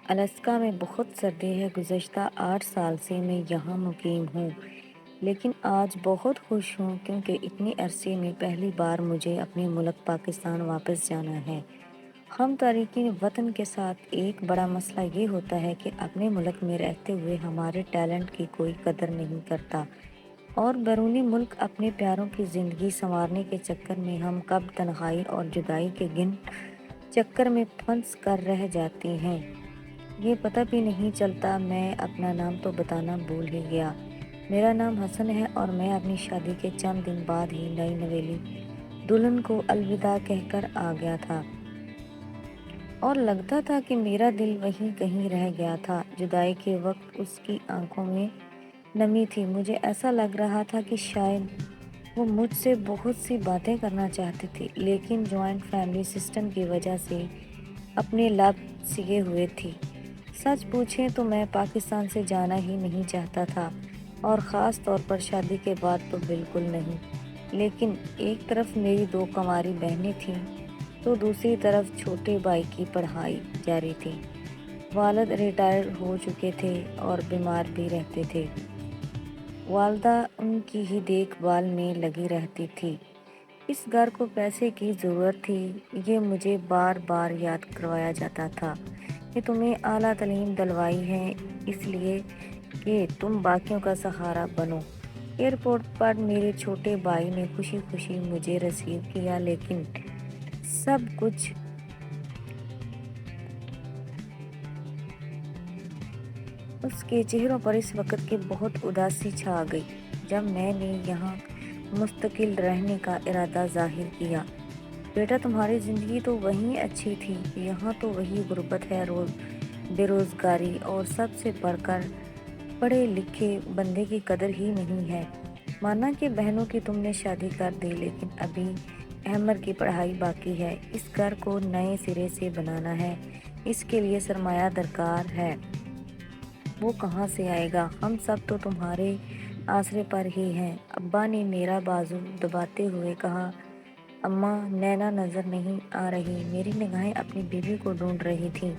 Alaska میں بہت سردی ہے۔ گزشتہ 8 سال سے میں یہاں مقیم ہوں، لیکن آج بہت خوش ہوں کیونکہ اتنے عرصے میں پہلی بار مجھے اپنے ملک پاکستان واپس جانا ہے۔ ہم تارکین وطن کے ساتھ ایک بڑا مسئلہ یہ ہوتا ہے کہ اپنے ملک میں رہتے ہوئے ہمارے ٹیلنٹ کی کوئی قدر نہیں کرتا، اور بیرونی ملک اپنے پیاروں کی زندگی سنوارنے کے چکر میں ہم کب تنہائی اور جدائی کے چکر میں پھنس کر رہ جاتے ہیں، یہ پتہ بھی نہیں چلتا۔ میں اپنا نام تو بتانا بھول ہی گیا۔ میرا نام حسن ہے اور میں اپنی شادی کے چند دن بعد ہی نئی نویلی دلہن کو الوداع کہہ کر آ گیا تھا، اور لگتا تھا کہ میرا دل وہیں کہیں رہ گیا تھا۔ جدائی کے وقت اس کی آنکھوں میں نمی تھی۔ مجھے ایسا لگ رہا تھا کہ شاید وہ مجھ سے بہت سی باتیں کرنا چاہتی تھی، لیکن جوائنٹ فیملی سسٹم کی وجہ سے اپنے لب سیے ہوئے تھی۔ سچ پوچھیں تو میں پاکستان سے جانا ہی نہیں چاہتا تھا، اور خاص طور پر شادی کے بعد تو بالکل نہیں۔ لیکن ایک طرف میری 2 کنواری بہنیں تھیں تو دوسری طرف چھوٹے بھائی کی پڑھائی جاری تھی۔ والد ریٹائر ہو چکے تھے اور بیمار بھی رہتے تھے۔ والدہ ان کی ہی دیکھ بھال میں لگی رہتی تھی۔ اس گھر کو پیسے کی ضرورت تھی، یہ مجھے بار بار یاد کروایا جاتا تھا کہ تمہیں اعلیٰ تعلیم دلوائی ہے اس لیے کہ تم باقیوں کا سہارا بنو۔ ایئرپورٹ پر میرے چھوٹے بھائی نے خوشی خوشی مجھے ریسیو کیا، لیکن سب کچھ اس کے چہروں پر اس وقت کی بہت اداسی چھا گئی جب میں نے یہاں مستقل رہنے کا ارادہ ظاہر کیا۔ بیٹا، تمہاری زندگی تو وہیں اچھی تھی، یہاں تو وہی غربت ہے، بے روزگاری، اور سب سے بڑھ کر پڑھے لکھے بندے کی قدر ہی نہیں ہے۔ مانا کہ بہنوں کی تم نے شادی کر دی، لیکن ابھی احمر کی پڑھائی باقی ہے۔ اس گھر کو نئے سرے سے بنانا ہے، اس کے لیے سرمایہ درکار ہے۔ وہ کہاں سے آئے گا؟ ہم سب تو تمہارے آسرے پر ہی ہیں۔ ابا نے میرا بازو دباتے ہوئے کہا۔ اماں، نینا نظر نہیں آ رہی؟ میری نگاہیں اپنی بیوی کو ڈھونڈ رہی تھیں۔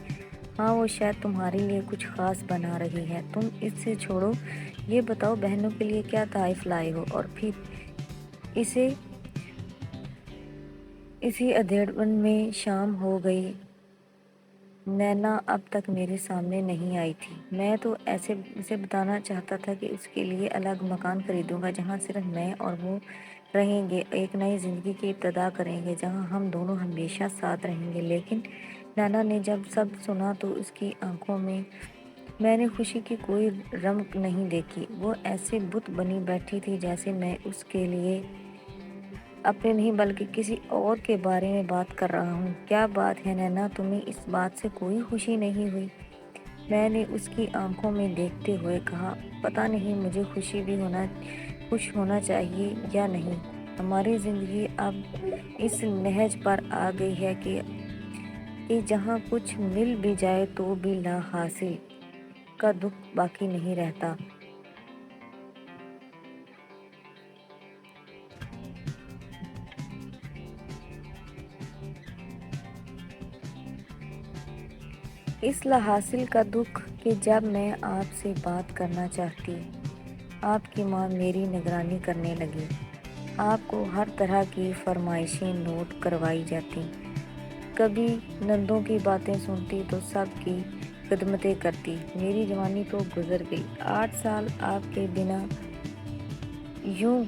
ہاں، وہ شاید تمہارے لیے کچھ خاص بنا رہی ہے۔ تم اس سے چھوڑو، یہ بتاؤ بہنوں کے لیے کیا تحائف لائے ہو؟ اور پھر اسی ادھیڑپن میں شام ہو گئی۔ نینا اب تک میرے سامنے نہیں آئی تھی۔ میں تو اسے بتانا چاہتا تھا کہ اس کے لیے الگ مکان خریدوں گا جہاں صرف میں اور وہ رہیں گے، ایک نئی زندگی کی ابتدا کریں گے جہاں ہم دونوں ہمیشہ ساتھ رہیں گے۔ لیکن نینا نے جب سب سنا تو اس کی آنکھوں میں نے خوشی کی کوئی رمق نہیں دیکھی۔ وہ ایسے بت بنی بیٹھی تھی جیسے میں اس کے لیے اپنے نہیں بلکہ کسی اور کے بارے میں بات کر رہا ہوں۔ کیا بات ہے نینا، تمہیں اس بات سے کوئی خوشی نہیں ہوئی؟ میں نے اس کی آنکھوں میں دیکھتے ہوئے کہا، پتہ نہیں مجھے خوش ہونا چاہیے یا نہیں۔ ہماری زندگی اب اس نہج پر آ گئی ہے کہ جہاں کچھ مل بھی جائے تو بھی لا حاصل کا دکھ باقی نہیں رہتا۔ اس لا حاصل کا دکھ کہ جب میں آپ سے بات کرنا چاہتی، آپ کی ماں میری نگرانی کرنے لگی، آپ کو ہر طرح کی فرمائشیں نوٹ کروائی جاتی، کبھی نندوں کی باتیں سنتی تو سب کی خدمتیں کرتی۔ میری جوانی تو گزر گئی۔ 8 سال آپ کے بنا یوں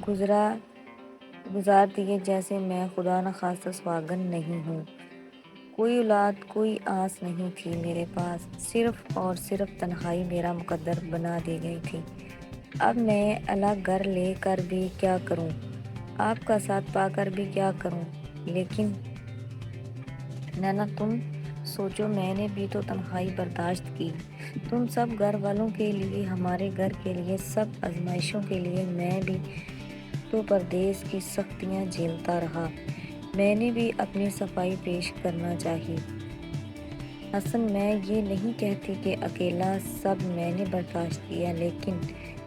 گزار دیے جیسے میں خدا نخواستہ سوہاگن نہیں ہوں۔ کوئی اولاد، کوئی آس نہیں تھی میرے پاس، صرف اور صرف تنہائی میرا مقدر بنا دی گئی تھی۔ اب میں الگ گھر لے کر بھی کیا کروں، آپ کا ساتھ پا کر بھی کیا کروں؟ لیکن نینا، تم سوچو، میں نے بھی تو تنہائی برداشت کی، تم سب گھر والوں کے لیے، ہمارے گھر کے لیے، سب آزمائشوں کے لیے۔ میں بھی تو پردیس کی سختیاں جھیلتا رہا، میں نے بھی اپنی صفائی پیش کرنا چاہی۔ حسن، میں یہ نہیں کہتی کہ اکیلا سب میں نے برداشت کیا، لیکن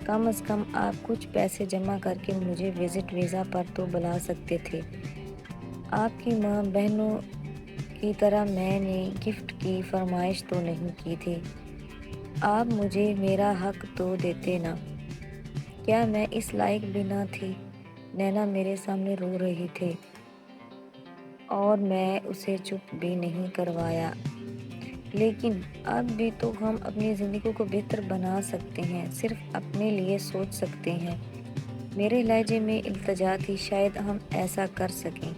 کم از کم آپ کچھ پیسے جمع کر کے مجھے وزٹ ویزا پر تو بلا سکتے تھے۔ آپ کی ماں بہنوں کی طرح میں نے گفٹ کی فرمائش تو نہیں کی تھی۔ آپ مجھے میرا حق تو دیتے نا۔ کیا میں اس لائق بھی نہ تھی؟ نینا میرے سامنے رو رہی تھی اور میں اسے چپ بھی نہیں کروایا۔ لیکن اب بھی تو ہم اپنی زندگی کو بہتر بنا سکتے ہیں، صرف اپنے لیے سوچ سکتے ہیں۔ میرے لہجے میں التجا تھی، شاید ہم ایسا کر سکیں،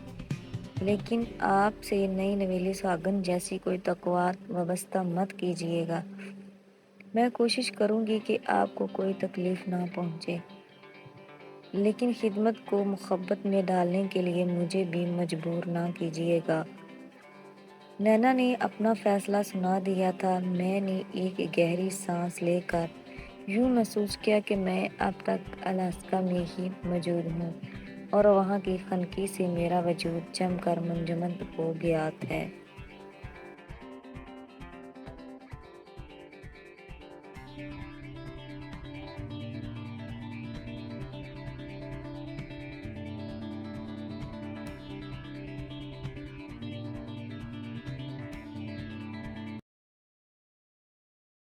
لیکن آپ سے نئی نویلی سوگند جیسی کوئی توقعات وابستہ مت کیجیے گا۔ میں کوشش کروں گی کہ آپ کو کوئی تکلیف نہ پہنچے، لیکن خدمت کو محبت میں ڈالنے کے لیے مجھے بھی مجبور نہ کیجیے گا۔ نینا نے اپنا فیصلہ سنا دیا تھا۔ میں نے ایک گہری سانس لے کر یوں محسوس کیا کہ میں اب تک الاسکا میں ہی موجود ہوں اور وہاں کی خنکی سے میرا وجود جم کر منجمد ہو گیا ہے۔